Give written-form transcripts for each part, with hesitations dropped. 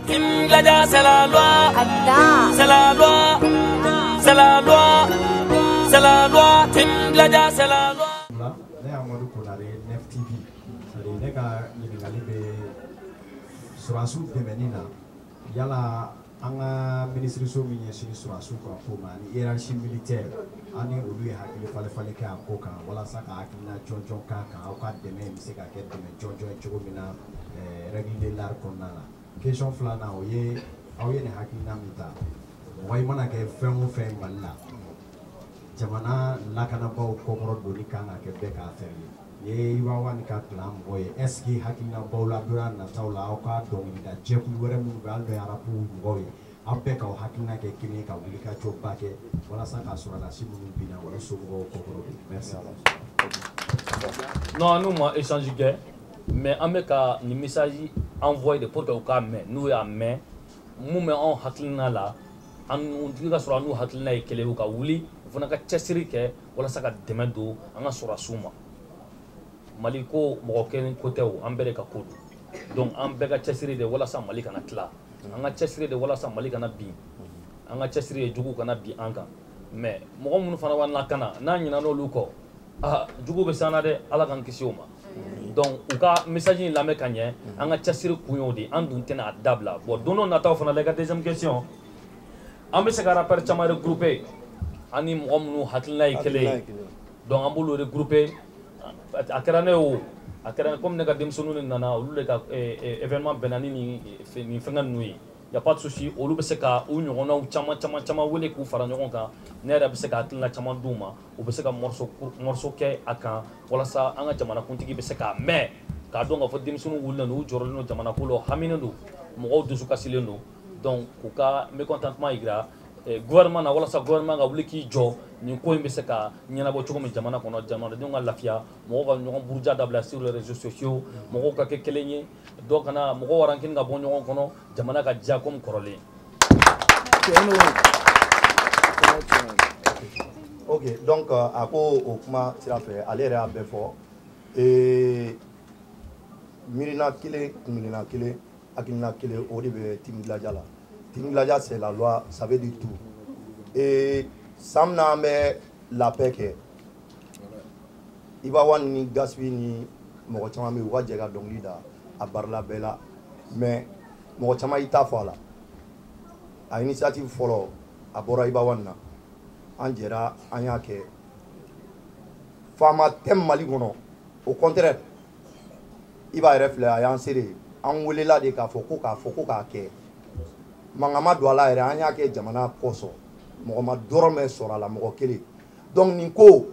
Timlaja c'est la loi, c'est la loi, c'est la loi, c'est la loi, Timlaja c'est la loi. Ne Amadou Konare Nef TV, c'est ne ka ɲininkali bɛ surasiw dɛmɛni na yala an ka minisiriso min ɲɛsin surasiw ka ko ma ni hiérarchie militaire ani olu ye hakili falen kɛ a ko kan walasa ka hakilina jɔnjɔn k'a kan aw ka dɛmɛ bɛ se ka kɛ dɛmɛ jɔnjɔn ye cogo min na règle de l'art kɔnɔna na question filanan o ye aw ye nin hakilina min ta mɔgɔ i mana kɛ fɛn o fɛn Mali la jamana lakanabaw kɔkɔrɔ doni kan ka kɛ bɛɛ k'a fɛn ye Iwawa ni ka kalan mɔgɔ ye est ce que hakilinabaw la don nataw la aw ka dɔnkilida jɛkulu wɛrɛ minnu bɛ hali n'o ye arabu mɔgɔw ye aw bɛɛ k'aw hakilina kɛ kelen ye ka wuli ka jɔba kɛ walasa k'a sɔrɔdasi minnu binna wala somɔgɔw kɔkɔrɔ don merci. Non, nous ma échange kɛ mais an bɛ ka nin message envoyer de pour que u k'a mɛn n'u y'a mɛn mun bɛ anw hakilina la an ka sɔrɔ an n'u hakilina ye kelen u ka wuli u fana ka cɛsiri kɛ walasa ka dɛmɛ don an ka sɔrɔdasiw ma. Mali ko mɔgɔ kelen ko tɛ o an bɛɛ de ka ko don donc an bɛɛ ka cɛsiri de walasa Mali kana tila an ka cɛsiri de walasa Mali kana bin an ka cɛsiri ye jugu kana bin an kan mais mɔgɔ minnu fana b'an lakana n'an ɲinɛ n'olu kɔ jugu bɛ s'an na dɛ Ala k'an kisi o ma donc u ka message in lamɛn ka ɲɛ an ka cɛsiri kun y'o de an dun tɛna a dabila bon don dɔ nataw fana la i ka deuxième question an bɛ se ka rapport caman regrouper an ni mɔgɔ minnu hakilina ye kelen ye donc an b'olu regrouper a kɛra ne o a kɛra comme ne ka denmisɛnninw de nana olu de ka événement bɛnna ni nin fɛngɛ ninnu ye y a pas de souci olu bɛ se ka u ɲɔgɔnnaw caman wele k'u fara ɲɔgɔn kan ne yɛrɛ bɛ se ka hakilina caman d'u ma u bɛ se ka morceau kɛ a kan walasa an ka jamanakuntigi bɛ se k'a mɛn k'a dɔn k'a fɔ denmisɛnninw wulilen don u jɔrɔlen don jamanako la haminen don mɔgɔw dusu kasilen don donc k'u ka mécontentement yira gouvernement na walasa gouvernement ka wuli k'i jɔ nin ko in bɛ se ka ɲɛnabɔ cogo min jamana kɔnɔ jamanadenw ka lafiya mɔgɔw ka ɲɔgɔn buruja dabila sur les réseaux sociaux mɔgɔw ka kɛ kelen ye dɔ kana mɔgɔw warankini ka bɔ ɲɔgɔn kɔnɔ jamana ka diya comme kɔrɔlen. Ok, donc a ko o kuma sira fɛ ale yɛrɛ y'a bɛɛ fɔ miirina kelen kungilinna kelen hakilina kelen o de bɛ Timiladiya la. Timiladiya c'est la loi, ça veut dire tout. Et san n'an bɛ la paix kɛ Iwawa ni Gaspi ni mɔgɔ caman bɛ yen u ka jɛ ka dɔnkili da a barila bɛɛ la mais mɔgɔ caman y'i ta fɔ a la a initiative fɔlɔ a bɔra Iwawa na an jɛra an y'a kɛ faama tɛ Mali kɔnɔ au contraire Iba yɛrɛ filɛ a y'an seere an welela de k'a fɔ ko k'a kɛ mankan ma don a la yɛrɛ an y'a kɛ jamana kɔsɔn mɔgɔ ma dɔrɔmɛ sɔrɔ a la mɔgɔ kelen donc nin ko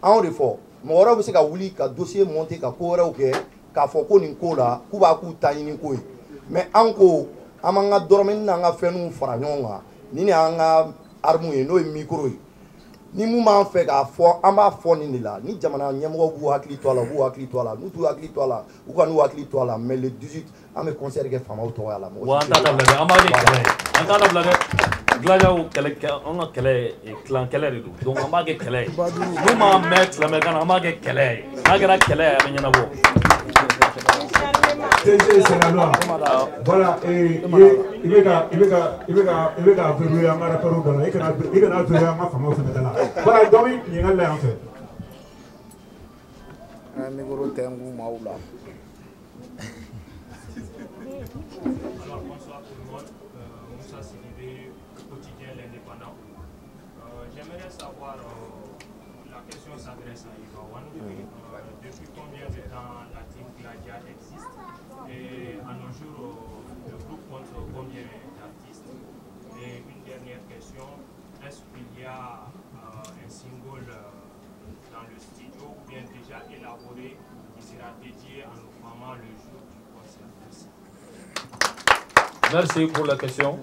an y'o de fɔ mɔgɔ wɛrɛw bɛ se ka wuli ka dossier monter ka ko wɛrɛw kɛ k'a fɔ ko nin ko la k'u b'a k'u ta ɲini ko ye mais an ko an b'an ka dɔrɔmɛnin n'an ka fɛnw fara ɲɔgɔn kan nin de y'an ka arme ye n'o ye micro ye ni mun b'an fɛ k'a fɔ an b'a fɔ nin de la ni jamana ɲɛmɔgɔw b'u hakili to a la u b'u hakili to a la n'u t'u hakili to a la u ka n'u hakili to a la mais le 18 an bɛ concert kɛ faamaw tɔgɔya la. wa an t'a dabila dɛ an b'a kɛ kɛlɛ ye an t'a dabila dɛ Gladiaw kɛlɛ an ka kɛlɛ kilan kɛlɛ de don donc an b'a kɛ kɛlɛ ye n'u m'a mɛn silamɛkan na an b'a kɛ kɛlɛ ye n'a kɛra kɛlɛ ye a bɛ ɲɛnabɔ. C'est la loi. Voilà, i bɛ ka verrouiller an ka rapport dɔ la i kana verrouiller an ka faamaw fana da la voilà donc ɲininkali la yan fɛ. Un micro tɛ n kun maaw la. Alors bonsoir tout le monde, Moussa Sidibé, quotidien l'indépendant. J'aimerais savoir, la question s'adresse à Iwawan. Depuis combien de temps la team Gladiator existe et à nos jours le groupe compte combien d'artistes? Et une dernière question, est-ce qu'il y a un single dans le studio ou bien déjà élaboré qui sera dédié à nos mamans le jour du concert? Merci pour la question.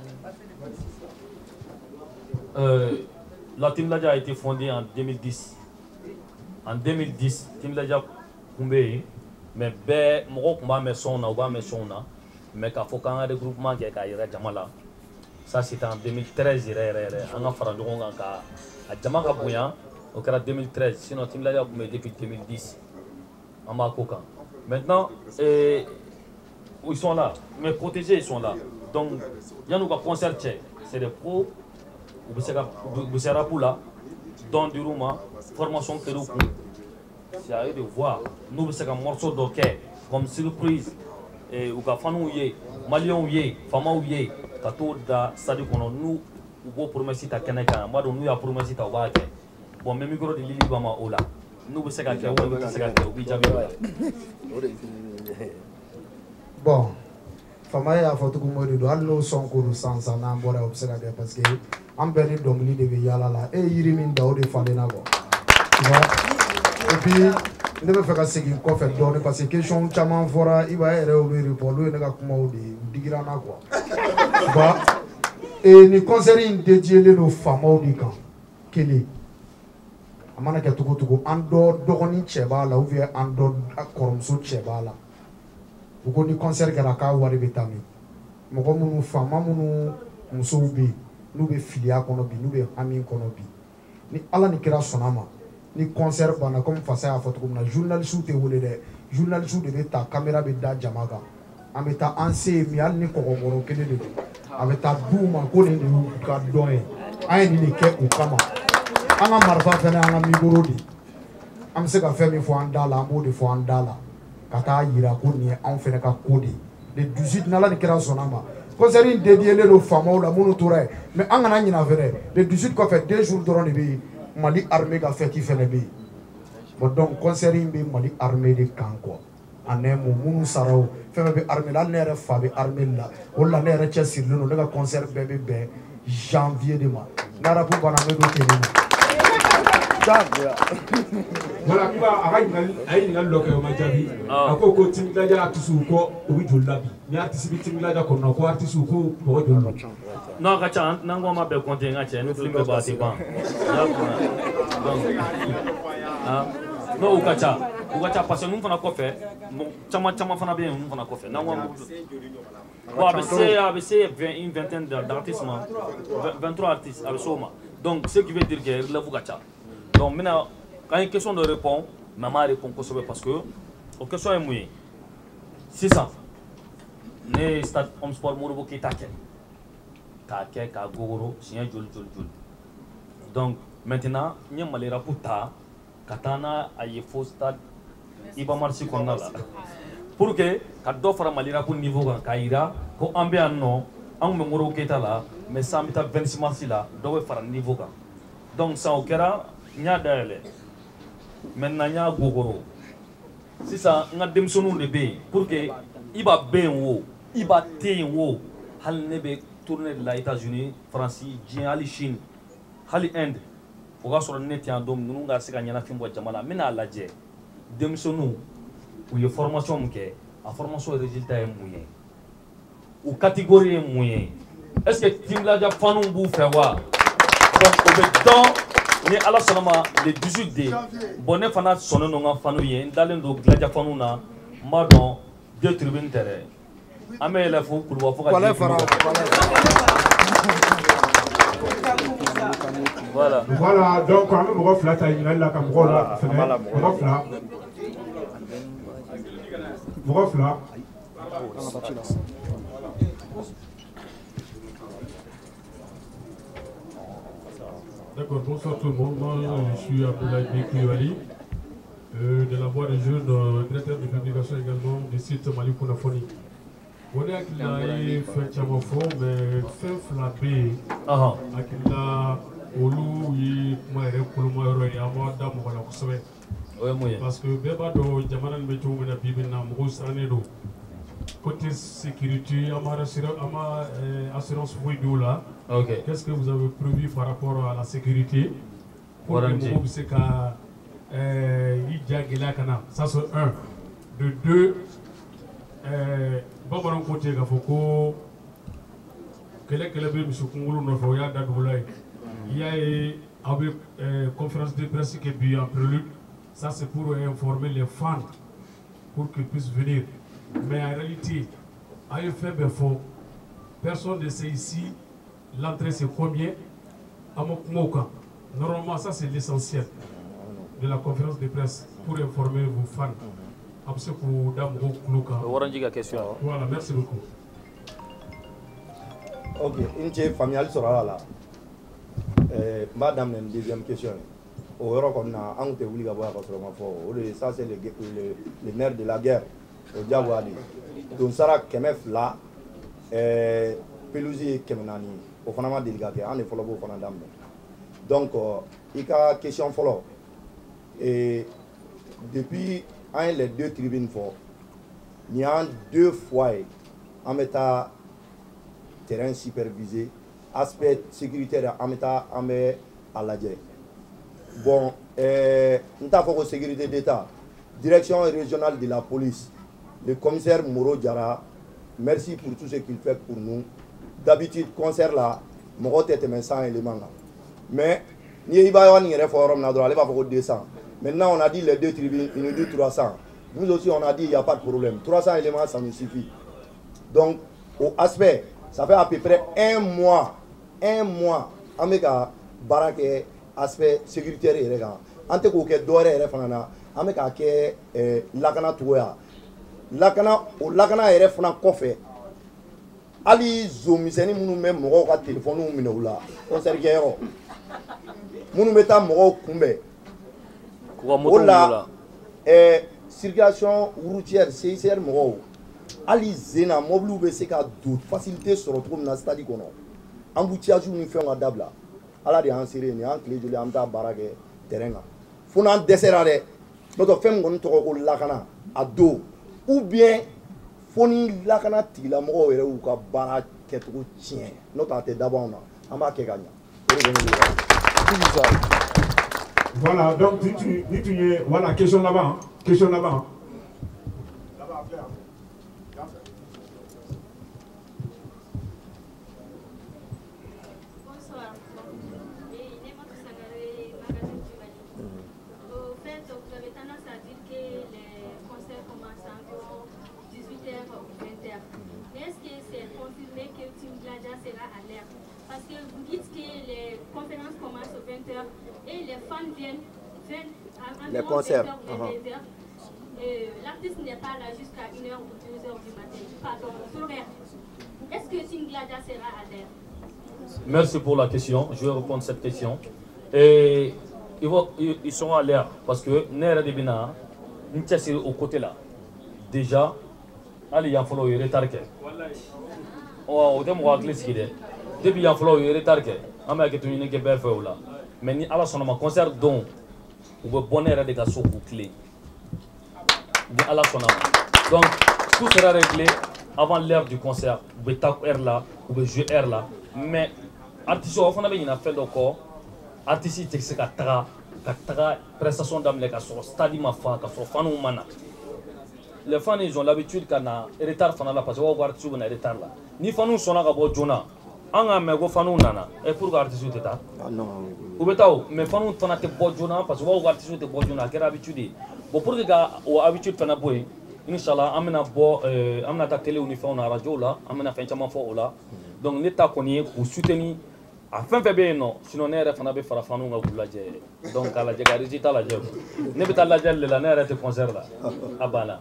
La Timiladiya a été fondée en 2010. En 2010, Timiladiya kun bɛ yen mais bɛɛ mɔgɔw tun b'a mɛn sɔnw na u b'a mɛn sɔnw na mais k'a fɔ k'an ka regroupement kɛ k'a yɛrɛ jama la ça c'était en 2013 yɛrɛ an ka fara ɲɔgɔn kan ka a jama ka bonya o kɛra 2013 sinon Timiladiya kun bɛ depuis 2010 an b'a ko kan maintenant ils sont là. Mais protégés, ils sont là. Donc, il y a nos concerts, c'est des pros. Vous serez pour là. Dans du roman, formation que nous c'est à eux de voir. Nous, c'est un morceau d'orchestre, comme surprise. Et ou ka fanu ye, Maliens ye, Fama ye, ka to da sadi kono nous ou bo promesse ta keneka, moi nous ya promesse ta ba ke. Bon même micro de Lili Bama ola. Nous be se ka ke, on be se ka ke, obi jabi. Bon, Fama ya fɔ tugu mɔdi do hali n'o sɔn ko do sansan n'an bɔra o bɛ se ka kɛ parce que an bɛɛ ni dɔnkili de bɛ yaala la e yiri min da o de falen na quoi. Tu vois? Et puis ne bɛ fɛ ka segin kɔfɛ dɔɔni parce que question caman fɔra i b'a ye yɛrɛ olu report olu ye ne ka kumaw de digira n na quoi. Tu vois? Et ni concert in dédiélen do faamaw de kan kelen a mana kɛ cogo cogo an dɔ dɔgɔnin cɛ b'a la ou bien an dɔ kɔrɔmuso cɛ b'a la. U ko ni concert kɛra k'a wari bɛ taa min mɔgɔ minnu faama minnu musow bɛ yen n'u bɛ filiya kɔnɔ bi n'u bɛ hami kɔnɔ bi ni ala ni kira sɔnna ma ni concert banna comme Fasa y'a fɔ cogo min na journalistes tɛ wele dɛ journalistes de bɛ ta caméra bɛ da jama kan an bɛ taa an se min hali ni kɔgɔbɔrɔ kelen de don a bɛ taa d'u ma ko nin de y'u ka dɔn ye an ye nin de kɛ u kama an ka marifa fɛnɛ an ka micro de an bɛ se ka fɛn min fɔ an da la an b'o de fɔ an da la. Ka taa yira ko nin ye anw fɛnɛ ka ko de ye le 18 n'ala ni kira sɔnna ma concert in dédiélen do faamaw la minnu tora ye mais an kana ɲina fɛnɛ le 18 kɔfɛ 2 jours dɔrɔn de bɛ yen Mali armée ka fête fɛnɛ bɛ yen bon donc concert in bɛ Mali armée de kan quoi en un mot minnu sara o fɛn bɛɛ bɛ armée la hali ne yɛrɛ fa bɛ armée la o de la ne yɛrɛ cɛsirilen don ne ka concert bɛɛ bɛ bɛn janvier de ma n'arabu banna an bɛ don teni na. Voilà, il a une local majabi. Ako ko timlaja atisu ko obi jolabi. Ni atisi timlaja ko na ko atisu ko bo jolabi. Non, kacha nango ma be konte ngache, nous film ba te ban. Non, kacha parce que nous fana ko fait, chama fana bien nous fana ko fait. Nango bon, ABC une vingtaine d'artistes, 23 artistes avec Soma. Donc ce qui veut dire que relève kacha. Donc maintenant, quand il y a une question de répondre, maman répond parce que la question est mouillée. C'est ça. Le stade Home Sport Morobo qui est à Kake, Kagoro, c'est un jol. Donc maintenant, il y a un raputa, Katana, a un faux stade, il va marcher comme ça. Pour que, quand on fait un malira pour niveau, quand il y a un ambiance, on me moro qui est là, mais ça me tape 26 mars là, on faire un niveau. Donc ça, ok, nya dayale maintenant nya gogoro sisa nga demsonu de be pour que iba ben wo iba te wo hal ne be tourner de la États-Unis France jien ali Chine hali Inde o ga soro net ya dom nunu nga sika nyana fimbo jamala mena laje demsonu ou ye formation mke a formation résultat est moyen ou catégorie est moyen est-ce que timla ja fanu bu faire voir donc au temps ni ala sɔnna le 18 de bon ne fana sɔnna no ka fanu ye n dalen don gilaja fanu na n b'a dɔn 2 tribunes tɛ dɛ an bɛ yɛlɛ fo kuluba fo ka voilà donc an bɛ mɔgɔ fila ta ɲininkali la ka mɔgɔw la fɛnɛ mɔgɔ fila D'accord, bonsoir tout le monde. Moi, je suis Abdoulaye Koulibaly, de la Voix des Jeunes, directeur de publication également du site Mali Kounafoni. On est à Kilaï, fait Tchamofo, mais fait flabé. À Kilaï, Olu, il m'a répondu, il y a moi d'abord à la parce que Beba do Jamanan Beto, on a bibé na Mous Anedo. Côté sécurité, à ma assurance Fouidou là. Okay. Qu'est-ce que vous avez prévu par rapport à la sécurité pour que vous puissiez ça c'est un. De deux, bon côté il y a une conférence de presse qui est bien en prélude. Ça c'est pour informer les fans pour qu'ils puissent venir. Mais en réalité, à un faible fond, personne ne sait ici. L'entrée c'est combien? Normalement ça c'est l'essentiel de la conférence de presse pour informer vos fans. Voilà, merci beaucoup. Ok, une familiale sera là. Madame, une deuxième question. Au Europe, on a un peu ça, c'est le nerf de la guerre. Au Diawadi. Donc, Sarah Kemef là, Pelousi Kemenani, au Fanama délicaté, on est follow au Fanadam. Donc, il y a une question follow. Et depuis les deux tribunes, il y a 2 fois, en mettant terrain supervisé, aspect sécuritaire en mettant à la guerre. Bon, nous avons la sécurité d'État, direction régionale de la police, le commissaire Moro Diara, merci pour tout ce qu'il fait pour nous. D'habitude, concert là, je suis 100 éléments. Mais, nous avons une réforme, nous avons 200. Maintenant, on a dit les 2 tribunes, il nous dit 300. Nous aussi, on a dit il n'y a pas de problème. 300 éléments, ça nous suffit. Donc, au aspect, ça fait à peu près un mois, avec un baraque aspect sécuritaire. En tout cas, d'oré, avec un lakana touya. Lakana est refana kofé. Ali zomiseni munu même moko ka téléphone ou minoula. On sait que munu meta moko kumbe. Ola circulation routière CICR moko. Ali zena mobile be se ka do facilité sur retrouve na stade kono. Embouteillage ni fait on dabla. Ala de ansere ni en clé joli amta barage terrain. Fona desserare. Notre femme gon to ko lakana ado ou bien foni lakana tigila moko were ou ka bara ketu tien. Notre ate d'abord na amba ke gagna. Voilà, donc voilà, question là-bas. Hein. Question là-bas. Hein. Bonsoir. Au fait, vous avez tendance à dire que les concerts commencent entre 18h ou 20h. Mais est-ce que c'est confirmé que Team Gladia sera à l'air? Parce que vous dites que les conférences commencent aux 20h et les fans viennent à les concerts. 20h ou 20h. L'artiste n'est pas là jusqu'à 1h ou 2h du matin. Pardon, est-ce que Team Gladia sera à l'air? Merci pour la question. Je vais répondre à cette question. Et ils sont à l'air parce que Nera de Bina, c'est au côté là. Déjà, allez, il y a un follow, il est retard. On va voir les skis. Depuis il y a un follow, il est retard. On va voir que tu n'es que belle feuille là. Mais ni à la son concert dont on va bonheur des gars sur clé. À la son donc tout sera réglé avant l'heure du concert. Vous pouvez taper air là, vous pouvez jouer air là. Mais artiste on a bien fait d'accord. Artiste c'est que tra prestation d'âme les gars sur stade ma fa sur fan ou mana. Les fans ils ont l'habitude qu'on a retard fan là parce que on va voir tout on a retard là. Ni fans sont là pour Jona. On a mais go fans nana. Et pour artiste tu ta. Non. Vous pouvez taw mais fans fan te pour Jona parce que on va voir tout te pour Jona quelle habitude. Bon pour les gars ou habitude fan boy. Inch'Allah amena bo amena ta télé uniforme na radio là amena fait chama fo là. Donc l'état connaît pour soutenir à fin février non sinon n'est fana be fara fanu nga bulaje donc ala jaga résultat la jeb ne beta la jelle la n'est te concert là abana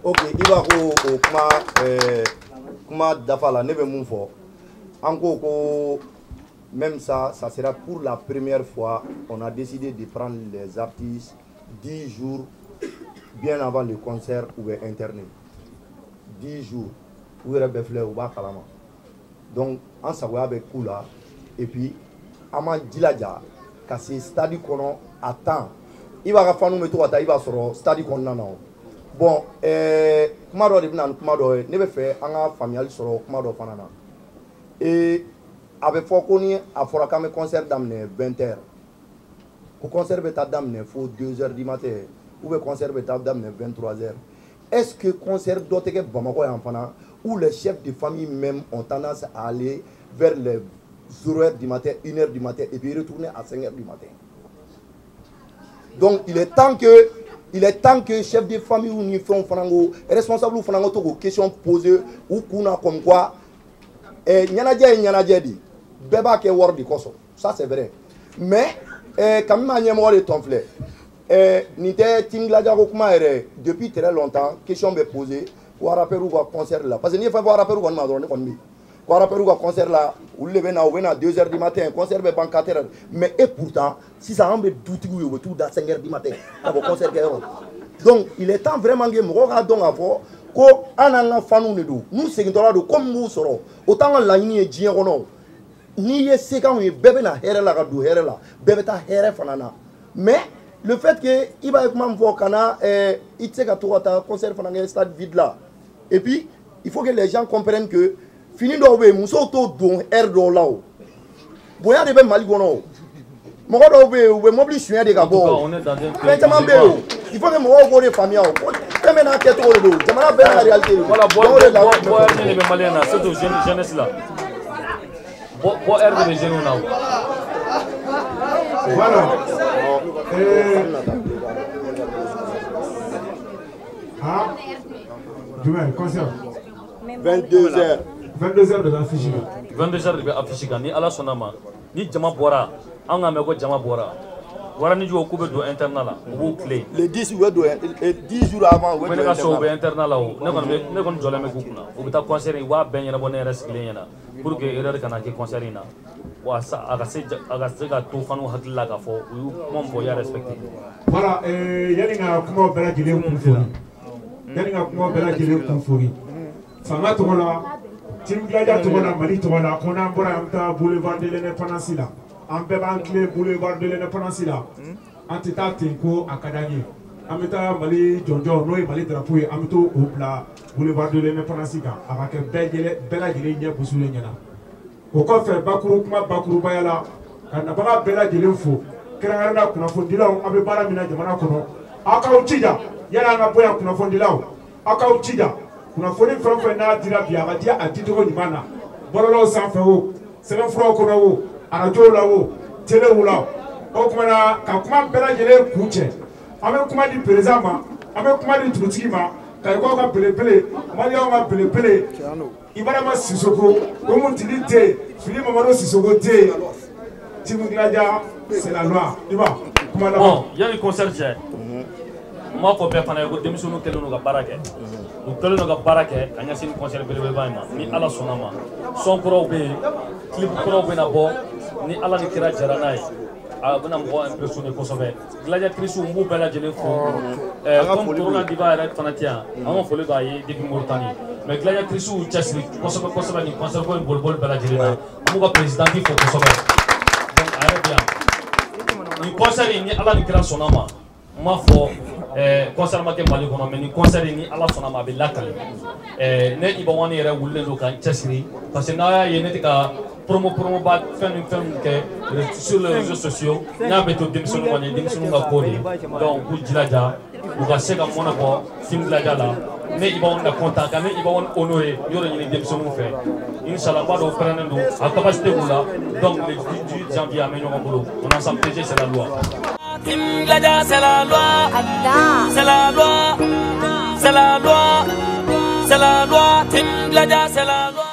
ok il va kuma dafa la ne be mun fo encore ko même ça sera pour la première fois on a décidé de prendre les artistes 10 jours bien avant le concert ou internet 10 jours où il y a des fleurs ou bas kalama. Donc, en savoir avec Kula, et puis, Ama Diladja, car c'est stade qu'on attend. Il va faire nous mettre à il va sur stade qu'on a. Bon, Kumado de Binan, Kumado, ne veut faire un familial sur Kumado Fanana. Et avec Fokoni, à Forakame concert d'amener 20h. Pour conserver ta dame, il faut 2h du matin. Ou le concert ta dame, 23h. Est-ce que concert doit être Bamako et Enfana? Où les chefs de famille même ont tendance à aller vers les 0h du matin, 1h du matin et puis retourner à 5h du matin. Donc il est temps que chefs de famille ou ni font fanango responsable ou fanango to questions posées ou kuna comme quoi nyanaje di beba ke word di koso ça c'est vrai mais quand même nyemo le tonfle Nite Tim Gladia Rokuma depuis très longtemps, question me posée, quoi rappel ou quoi concert là. Parce que n'y a pas voir rappel ou quoi madone comme lui. Quoi rappel ou quoi concert là, ou le vena 2h du matin, concert be ban 4h. Mais et pourtant, si ça ambe douti ou tout dans 5h du matin, ça va concert donc il est temps vraiment que mo ga donc avant ko ananga fanu ne do. Nous c'est que comme nous soro, autant la ligne est dien kono. Ni ye se kan ye bebe na here la ga do here la, bebe ta here fanana. Mais le fait que il va même voir kana il sait qu'à tout à concert pendant un stade vide là et puis il faut que les gens comprennent que fini d'ouvrir muso to don air do là boya de be mali gono mo ko do be ou mobili suya de ka bo on est dans un il faut que mo go de famille o même na tête o do jamana be na réalité voilà boya ne be malien na surtout jeunesse là bo air de jeune na voilà. Demain, concert. 22h. 22h de l'affiche. 22h de l'affiche. Ni ala sonama. Ni jama bora. Anga meko jama bora. Wara ni jo kube do internal ou clé. Le 10 ou 10 jours avant ou do so be internal o. Ne kon jole me kukuna. O bita concert wa ben yana bonne recycler yana. Pour que erreur kana ke concert ina. Wa sa aga se ga to fanu hakilla ka fo u mon boya respecter. Voilà, yani nga kuma bela jele kunfori. Yani nga kuma bela jele kunfori. Fanga to la Tim Gladia to la Mali to la kona mbora amta boulevard de l'indépendance là. Ambe ban clé boulevard de l'indépendance là. Antita tenko akadanye. Ameta Mali jonjo no Mali drapeau amto au plat boulevard de l'indépendance là. Avec bela jele nya busule nyana. Au fait bakuru kuma bakuru bayala kana baga bela jele fo. Kerana kunafondilao abe bara mina jamana kono akauchija yana ngaboya kunafondilao akauchija kunafondi fanfa na dira biya badia atitoko nyimana bololo sanfe wo sebe furo kono wo arajo la wo tele wula o kuma na ka kuma bela jele kuche ame kuma di prezama ame kuma di trutiki ma ka ko ka pelepele mali o ma pelepele ibara ma sisoko o mutili te fili mamaro sisoko te Tim Gladia, c'est la loi. Bon, il y a un concert. Moi, il faut faire des démissions que nous avons baraqué. Nous avons baraqué, nous avons un concert de ni ala sonama. Son pro be, clip pro be na bo, ni ala ni kira jaranaï. Abuna mo impressionné Kosovo. Gladia Chrisou mou bela jele fo. Comme Corona diva era fanatia, on faut le bailler depuis Mauritanie. Mais Gladia Chrisou chasri Kosovo ni concert ko bol bela jele na. Mo ga président di fo Kosovo. Ni concert ni ala ni kira sonama ma fo concert ma ke mali kono mais ni concert ni ala sonama be lakale ne ibawani era wulle do kan chesri parce que na ya ne ka promo ba fem ke sur les réseaux sociaux na beto démission nga kodi donc ku jilaja u ga se ka mona ko Tim Gladia la ne ibawon na content kan ne ibawon honoré yoro ni démission fait Inch'Allah, pas d'offrande à capacité donc le 18 janvier à Ménogolo, on a s'en plaisir, c'est la loi. Tim Gladia, c'est la loi. C'est la loi. C'est la loi. C'est la loi. Tim Gladia, c'est la loi.